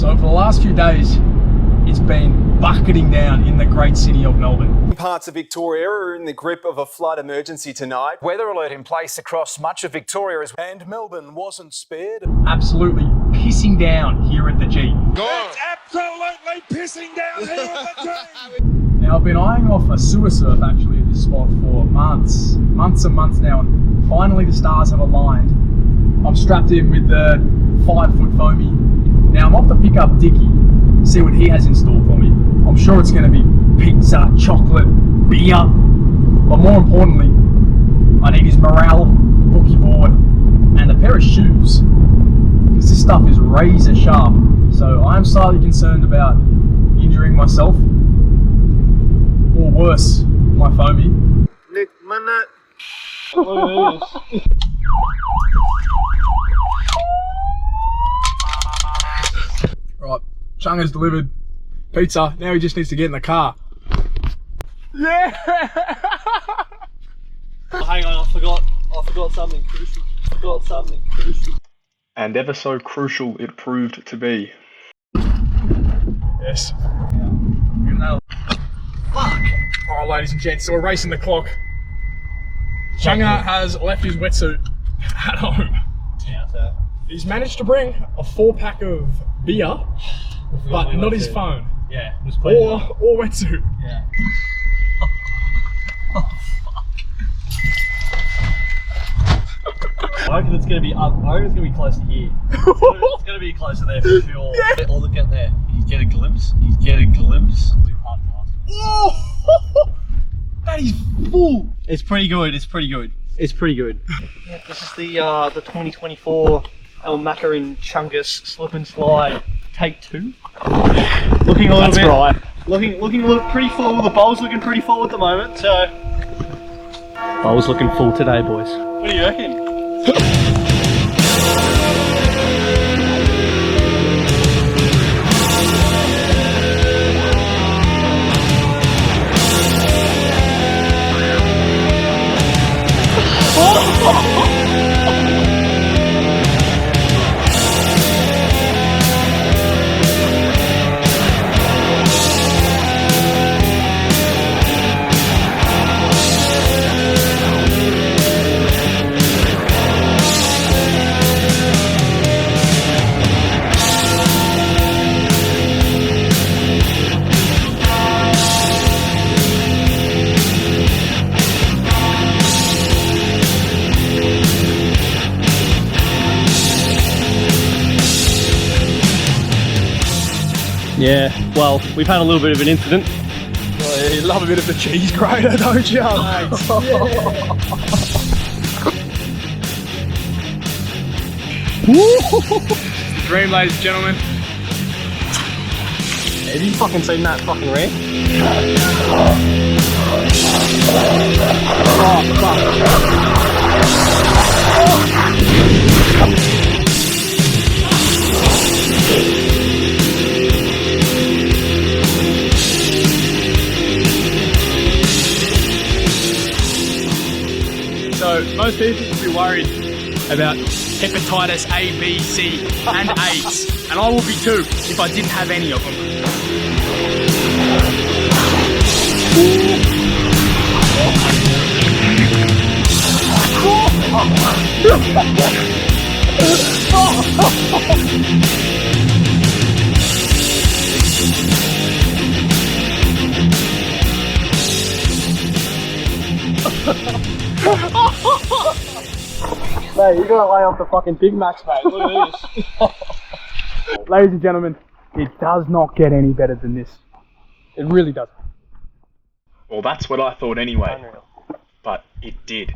So for the last few days, it's been bucketing down in the great city of Melbourne. Parts of Victoria are in the grip of a flood emergency tonight. Weather alert in place across much of Victoria and Melbourne wasn't spared. Absolutely pissing down here at the G. It's absolutely pissing down here at the G. Now I've been eyeing off a sewer surf actually at this spot for months and months now, and finally the stars have aligned. I'm strapped in with the 5-foot foamy. Now I'm off to pick up Dickie, see what he has in store for me. I'm sure it's going to be pizza, chocolate, beer, but more importantly, I need his morale, bookie board, and a pair of shoes, because this stuff is razor sharp. So I am slightly concerned about injuring myself, or worse, my foamy. Nick Minute. Look at this. Right, Chung has delivered pizza. Now he just needs to get in the car. Yeah! Oh, hang on, I forgot something crucial. And ever so crucial it proved to be. Yes. Fuck! Alright, ladies and gents, so we're racing the clock. Chunga has left his wetsuit at home. Yeah, so. He's managed to bring a 4-pack of beer, but not his phone. Yeah, it was plenty. Or wetsuit. Yeah. I reckon it's gonna be up. I reckon it's gonna be close to here. It's gonna be closer there for sure. Yeah. Or look at there. You get a glimpse. Oh! That is full! It's pretty good. Yeah, this is the 2024 El Macarin Chungus Slip and Slide Take 2. Looking a little bit. Right. Looking a little pretty full. The bowl's looking pretty full at the moment. So bowl's looking full today, boys. What do you reckon? Yeah, well, we've had a little bit of an incident. Oh, yeah, you love a bit of the cheese grater, don't you? Dream, ladies and gentlemen. Have you fucking seen that fucking ramp? Oh, fuck. So most people will be worried about hepatitis A, B, C and AIDS, and I will be too if I didn't have any of them. Mate, you gotta lay off the fucking Big Macs, mate. Look at this. Ladies and gentlemen, it does not get any better than this. It really doesn't. Well, that's what I thought anyway. Unreal. But it did.